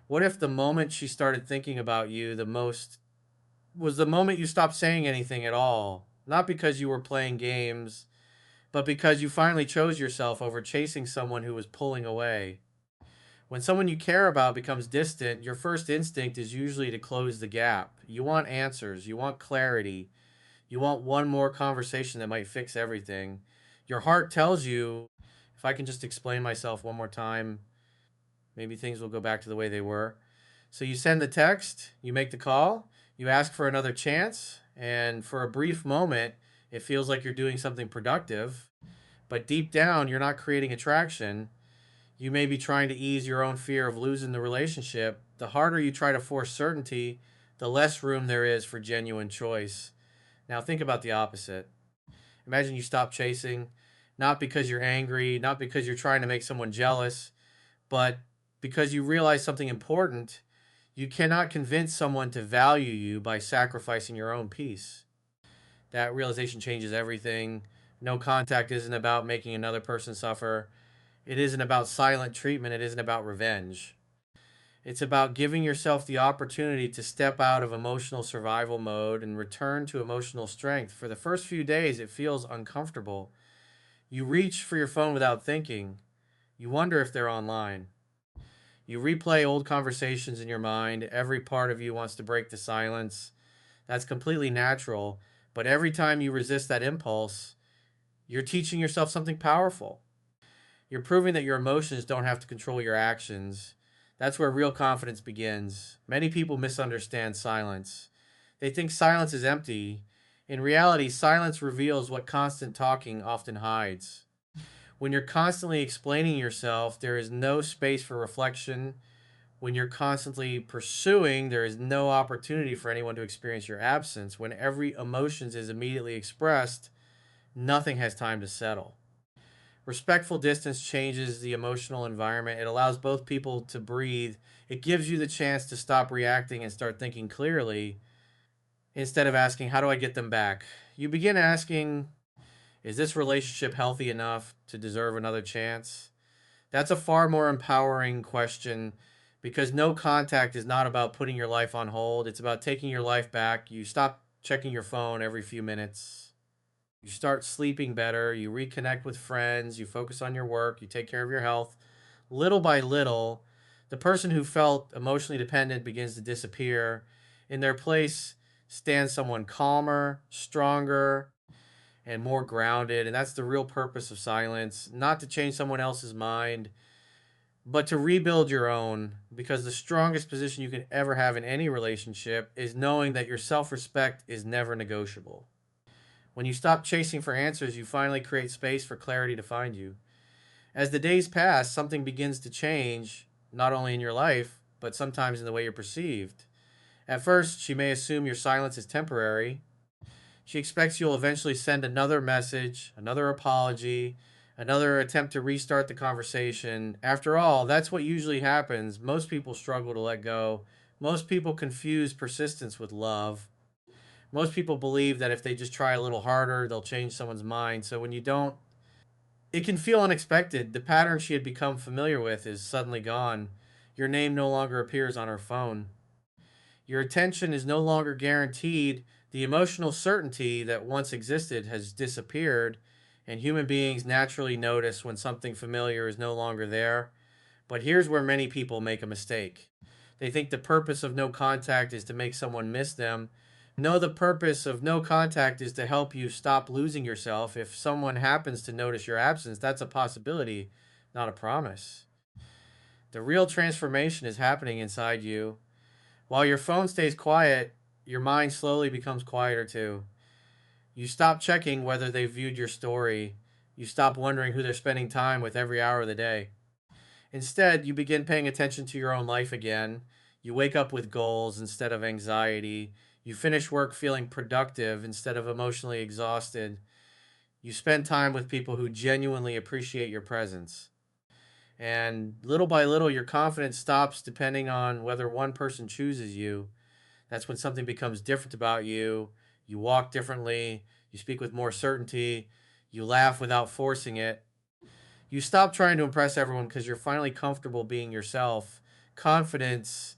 What if the moment she started thinking about you the most was the moment you stopped saying anything at all? Not because you were playing games, but because you finally chose yourself over chasing someone who was pulling away. When someone you care about becomes distant, your first instinct is usually to close the gap. You want answers, you want clarity, you want one more conversation that might fix everything. Your heart tells you, if I can just explain myself one more time, maybe things will go back to the way they were. So you send the text, you make the call, you ask for another chance, and for a brief moment, it feels like you're doing something productive. But deep down, you're not creating attraction. You may be trying to ease your own fear of losing the relationship. The harder you try to force certainty, the less room there is for genuine choice. Now, think about the opposite. Imagine you stop chasing, not because you're angry, not because you're trying to make someone jealous, but because you realize something important. You cannot convince someone to value you by sacrificing your own peace. That realization changes everything. No contact isn't about making another person suffer. It isn't about silent treatment. It isn't about revenge. It's about giving yourself the opportunity to step out of emotional survival mode and return to emotional strength. For the first few days, it feels uncomfortable. You reach for your phone without thinking. You wonder if they're online. You replay old conversations in your mind. Every part of you wants to break the silence. That's completely natural. But every time you resist that impulse, you're teaching yourself something powerful. You're proving that your emotions don't have to control your actions. That's where real confidence begins. Many people misunderstand silence. They think silence is empty. In reality, silence reveals what constant talking often hides. When you're constantly explaining yourself, there is no space for reflection. When you're constantly pursuing, there is no opportunity for anyone to experience your absence. When every emotion is immediately expressed, nothing has time to settle. Respectful distance changes the emotional environment. It allows both people to breathe. It gives you the chance to stop reacting and start thinking clearly instead of asking, how do I get them back? You begin asking, is this relationship healthy enough to deserve another chance? That's a far more empowering question because no contact is not about putting your life on hold. It's about taking your life back. You stop checking your phone every few minutes. You start sleeping better. You reconnect with friends. You focus on your work. You take care of your health. Little by little, the person who felt emotionally dependent begins to disappear. In their place stands someone calmer, stronger, and more grounded. And that's the real purpose of silence, not to change someone else's mind, but to rebuild your own. Because the strongest position you can ever have in any relationship is knowing that your self respect is never negotiable. When you stop chasing for answers, you finally create space for clarity to find you. As the days pass, something begins to change, not only in your life, but sometimes in the way you're perceived. At first, she may assume your silence is temporary. She expects you'll eventually send another message, another apology, another attempt to restart the conversation. After all, that's what usually happens. Most people struggle to let go. Most people confuse persistence with love. Most people believe that if they just try a little harder, they'll change someone's mind. So when you don't, it can feel unexpected. The pattern she had become familiar with is suddenly gone. Your name no longer appears on her phone. Your attention is no longer guaranteed. The emotional certainty that once existed has disappeared, and human beings naturally notice when something familiar is no longer there. But here's where many people make a mistake. They think the purpose of no contact is to make someone miss them. No, the purpose of no contact is to help you stop losing yourself. If someone happens to notice your absence, that's a possibility, not a promise. The real transformation is happening inside you. While your phone stays quiet, your mind slowly becomes quieter too. You stop checking whether they viewed your story. You stop wondering who they're spending time with every hour of the day. Instead, you begin paying attention to your own life again. You wake up with goals instead of anxiety. You finish work feeling productive instead of emotionally exhausted. You spend time with people who genuinely appreciate your presence. And little by little, your confidence stops depending on whether one person chooses you. That's when something becomes different about you. You walk differently. You speak with more certainty. You laugh without forcing it. You stop trying to impress everyone because you're finally comfortable being yourself. Confidence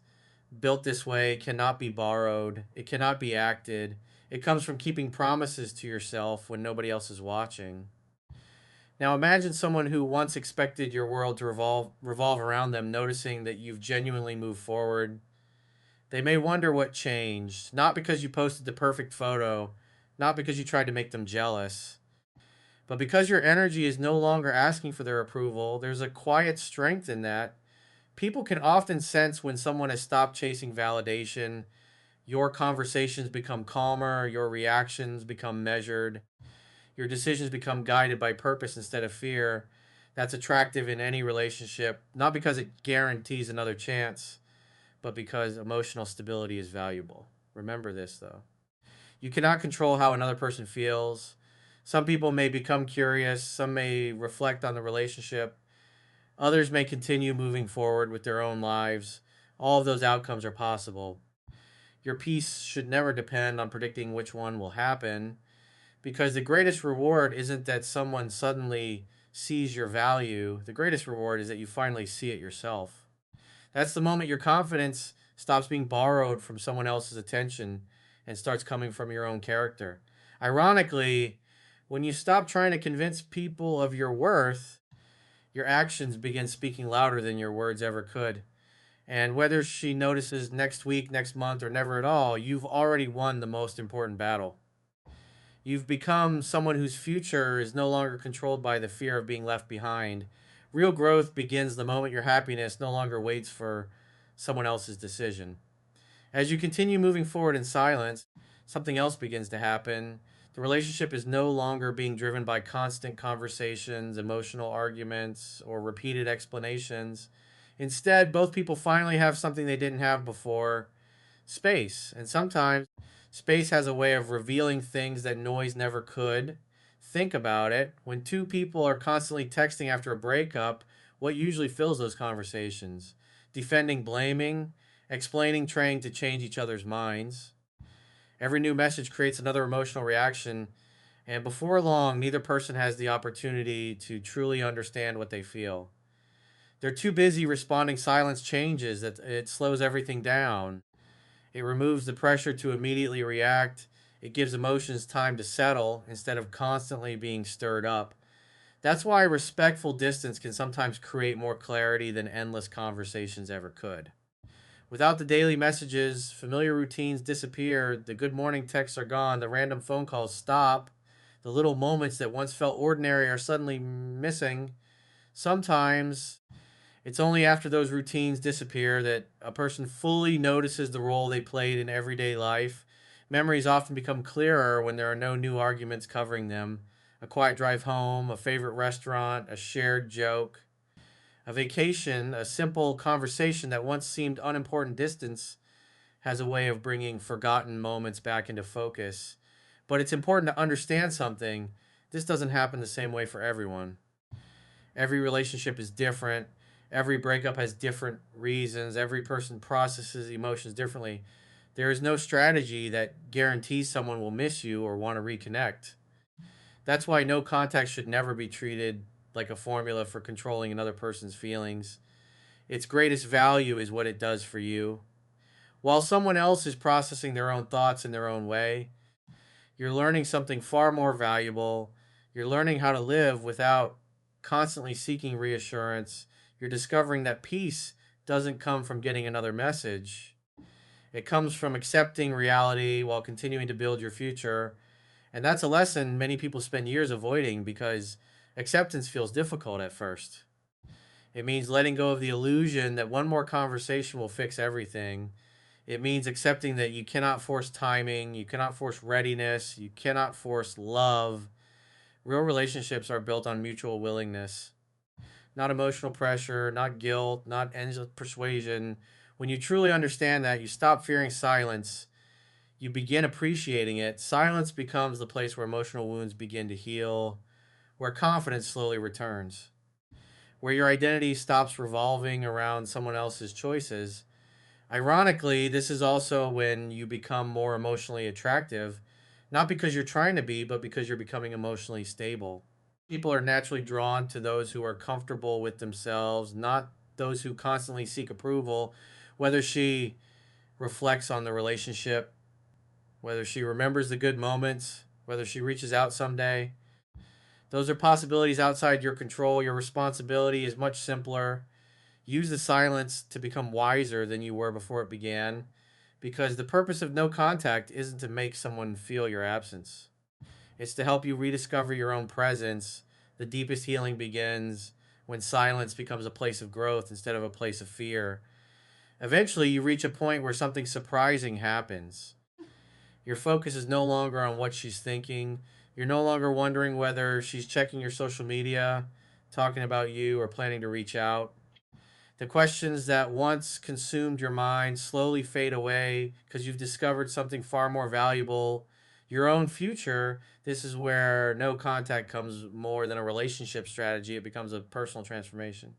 built this way cannot be borrowed, it cannot be acted. It comes from keeping promises to yourself when nobody else is watching. Now imagine someone who once expected your world to revolve around them, noticing that you've genuinely moved forward. They may wonder what changed, not because you posted the perfect photo, not because you tried to make them jealous, but because your energy is no longer asking for their approval. There's a quiet strength in that. People can often sense when someone has stopped chasing validation. Your conversations become calmer, your reactions become measured, your decisions become guided by purpose instead of fear. That's attractive in any relationship, not because it guarantees another chance, but because emotional stability is valuable. Remember this, though. You cannot control how another person feels. Some people may become curious, some may reflect on the relationship, others may continue moving forward with their own lives. All of those outcomes are possible. Your peace should never depend on predicting which one will happen, because the greatest reward isn't that someone suddenly sees your value. The greatest reward is that you finally see it yourself. That's the moment your confidence stops being borrowed from someone else's attention and starts coming from your own character. Ironically, when you stop trying to convince people of your worth, your actions begin speaking louder than your words ever could. And whether she notices next week, next month, or never at all, you've already won the most important battle. You've become someone whose future is no longer controlled by the fear of being left behind. Real growth begins the moment your happiness no longer waits for someone else's decision. As you continue moving forward in silence, something else begins to happen. The relationship is no longer being driven by constant conversations, emotional arguments, or repeated explanations. Instead, both people finally have something they didn't have before: space. And sometimes space has a way of revealing things that noise never could. Think about it. When two people are constantly texting after a breakup, what usually fills those conversations? Defending, blaming, explaining, trying to change each other's minds. Every new message creates another emotional reaction, and before long, neither person has the opportunity to truly understand what they feel. They're too busy responding. Silence changes, that it slows everything down. It removes the pressure to immediately react. It gives emotions time to settle instead of constantly being stirred up. That's why respectful distance can sometimes create more clarity than endless conversations ever could. Without the daily messages, familiar routines disappear, the good morning texts are gone, the random phone calls stop, the little moments that once felt ordinary are suddenly missing. Sometimes it's only after those routines disappear that a person fully notices the role they played in everyday life. Memories often become clearer when there are no new arguments covering them. A quiet drive home, a favorite restaurant, a shared joke, a vacation, a simple conversation that once seemed unimportant distance has a way of bringing forgotten moments back into focus. But it's important to understand something. This doesn't happen the same way for everyone. Every relationship is different. Every breakup has different reasons. Every person processes emotions differently. There is no strategy that guarantees someone will miss you or want to reconnect. That's why no contact should never be treated like a formula for controlling another person's feelings. Its greatest value is what it does for you. While someone else is processing their own thoughts in their own way, you're learning something far more valuable. You're learning how to live without constantly seeking reassurance. You're discovering that peace doesn't come from getting another message. It comes from accepting reality while continuing to build your future. And that's a lesson many people spend years avoiding because acceptance feels difficult at first. It means letting go of the illusion that one more conversation will fix everything. It means accepting that you cannot force timing, you cannot force readiness, you cannot force love. Real relationships are built on mutual willingness, not emotional pressure, not guilt, not endless persuasion. When you truly understand that, you stop fearing silence. You begin appreciating it. Silence becomes the place where emotional wounds begin to heal, where confidence slowly returns, where your identity stops revolving around someone else's choices. Ironically, this is also when you become more emotionally attractive, not because you're trying to be, but because you're becoming emotionally stable. People are naturally drawn to those who are comfortable with themselves, not those who constantly seek approval, whether she reflects on the relationship, whether she remembers the good moments, whether she reaches out someday. Those are possibilities outside your control. Your responsibility is much simpler. Use the silence to become wiser than you were before it began, because the purpose of no contact isn't to make someone feel your absence. It's to help you rediscover your own presence. The deepest healing begins when silence becomes a place of growth instead of a place of fear. Eventually, you reach a point where something surprising happens. Your focus is no longer on what she's thinking. You're no longer wondering whether she's checking your social media, talking about you, or planning to reach out. The questions that once consumed your mind slowly fade away because you've discovered something far more valuable, your own future. This is where no contact comes more than a relationship strategy. It becomes a personal transformation.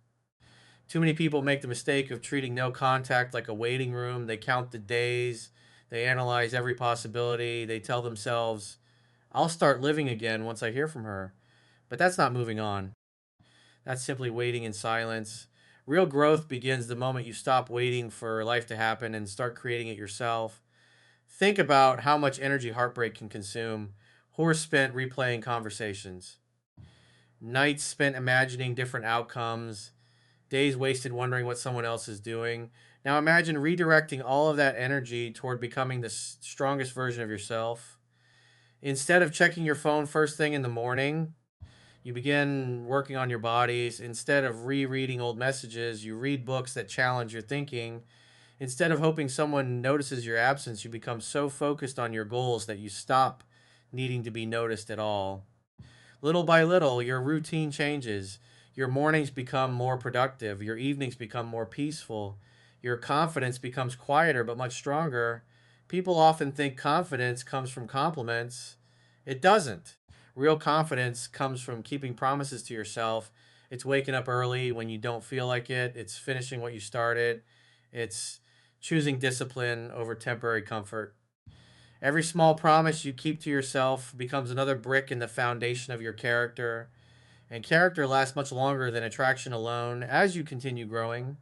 Too many people make the mistake of treating no contact like a waiting room. They count the days, they analyze every possibility, they tell themselves, I'll start living again once I hear from her. But that's not moving on. That's simply waiting in silence. Real growth begins the moment you stop waiting for life to happen and start creating it yourself. Think about how much energy heartbreak can consume. Hours spent replaying conversations, nights spent imagining different outcomes, days wasted wondering what someone else is doing. Now imagine redirecting all of that energy toward becoming the strongest version of yourself. Instead of checking your phone first thing in the morning, you begin working on your bodies. Instead of rereading old messages, you read books that challenge your thinking. Instead of hoping someone notices your absence, you become so focused on your goals that you stop needing to be noticed at all. Little by little, your routine changes. Your mornings become more productive. Your evenings become more peaceful. Your confidence becomes quieter but much stronger. People often think confidence comes from compliments. It doesn't. Real confidence comes from keeping promises to yourself. It's waking up early when you don't feel like it. It's finishing what you started. It's choosing discipline over temporary comfort. Every small promise you keep to yourself becomes another brick in the foundation of your character. And character lasts much longer than attraction alone. As you continue growing,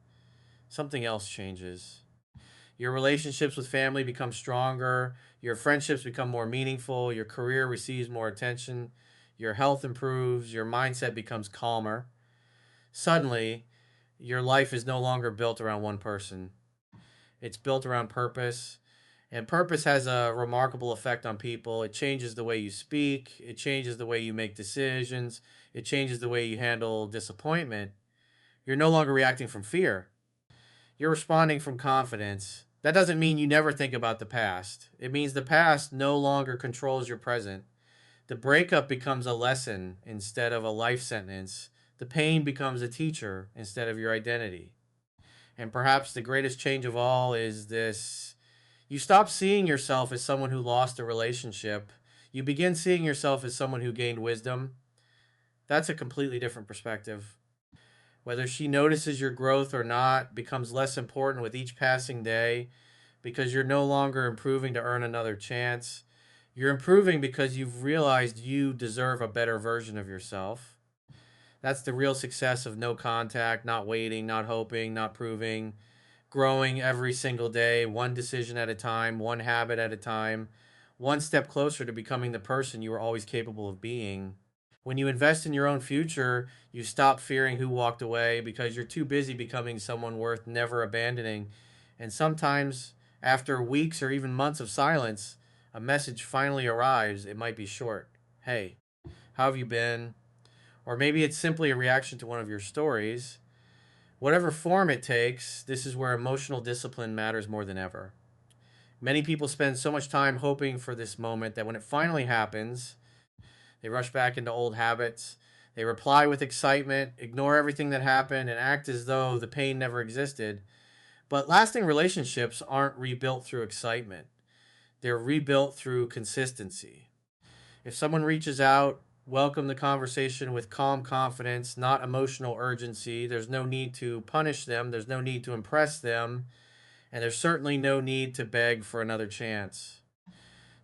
something else changes. Your relationships with family become stronger. Your friendships become more meaningful. Your career receives more attention. Your health improves. Your mindset becomes calmer. Suddenly, your life is no longer built around one person, it's built around purpose. And purpose has a remarkable effect on people. It changes the way you speak, it changes the way you make decisions, it changes the way you handle disappointment. You're no longer reacting from fear, you're responding from confidence. That doesn't mean you never think about the past. It means the past no longer controls your present. The breakup becomes a lesson instead of a life sentence. The pain becomes a teacher instead of your identity. And perhaps the greatest change of all is this: you stop seeing yourself as someone who lost a relationship. You begin seeing yourself as someone who gained wisdom. That's a completely different perspective. Whether she notices your growth or not becomes less important with each passing day, because you're no longer improving to earn another chance. You're improving because you've realized you deserve a better version of yourself. That's the real success of no contact, not waiting, not hoping, not proving. Growing every single day, one decision at a time, one habit at a time, one step closer to becoming the person you were always capable of being. When you invest in your own future, you stop fearing who walked away because you're too busy becoming someone worth never abandoning. And sometimes, after weeks or even months of silence, a message finally arrives. It might be short. Hey, how have you been? Or maybe it's simply a reaction to one of your stories. Whatever form it takes, this is where emotional discipline matters more than ever. Many people spend so much time hoping for this moment that when it finally happens, they rush back into old habits. They reply with excitement, ignore everything that happened, and act as though the pain never existed. But lasting relationships aren't rebuilt through excitement, they're rebuilt through consistency. If someone reaches out, welcome the conversation with calm confidence, not emotional urgency. There's no need to punish them, there's no need to impress them, and there's certainly no need to beg for another chance.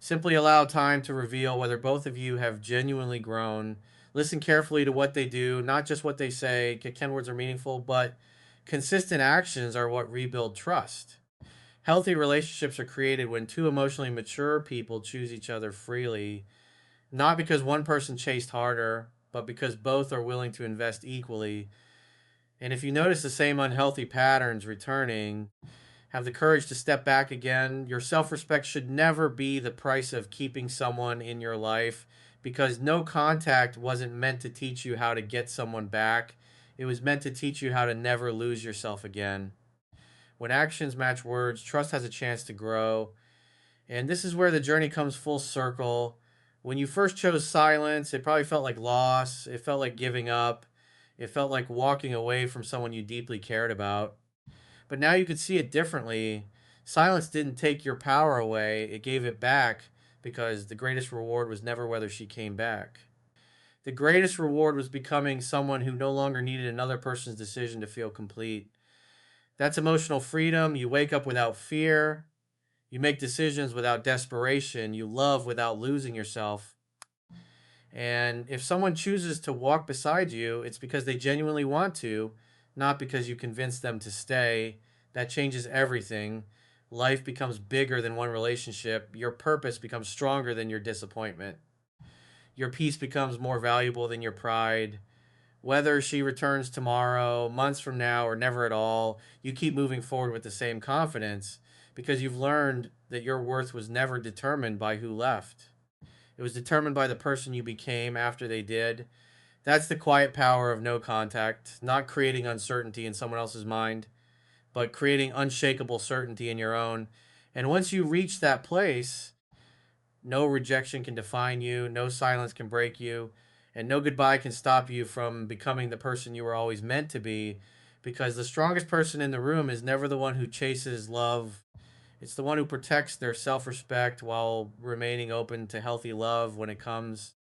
Simply allow time to reveal whether both of you have genuinely grown. Listen carefully to what they do, not just what they say. Can words are meaningful, but Consistent actions are what rebuild trust. Healthy relationships are created when two emotionally mature people choose each other freely, not because one person chased harder, but because both are willing to invest equally. And if you notice the same unhealthy patterns returning, have the courage to step back again. Your self respect should never be the price of keeping someone in your life, because no contact wasn't meant to teach you how to get someone back. It was meant to teach you how to never lose yourself again. When actions match words, trust has a chance to grow. And this is where the journey comes full circle. When you first chose silence, it probably felt like loss. It felt like giving up. It felt like walking away from someone you deeply cared about. But now you could see it differently. Silence didn't take your power away, it gave it back, because the greatest reward was never whether she came back. The greatest reward was becoming someone who no longer needed another person's decision to feel complete. That's emotional freedom. You wake up without fear. You make decisions without desperation. You love without losing yourself. And if someone chooses to walk beside you, it's because they genuinely want to, not because you convinced them to stay. That changes everything. Life becomes bigger than one relationship. Your purpose becomes stronger than your disappointment. Your peace becomes more valuable than your pride. Whether she returns tomorrow, months from now, or never at all, you keep moving forward with the same confidence, because you've learned that your worth was never determined by who left. It was determined by the person you became after they did. That's the quiet power of no contact, not creating uncertainty in someone else's mind, but creating unshakable certainty in your own. And once you reach that place, no rejection can define you, no silence can break you, and no goodbye can stop you from becoming the person you were always meant to be. Because the strongest person in the room is never the one who chases love, it's the one who protects their self respect while remaining open to healthy love when it comes.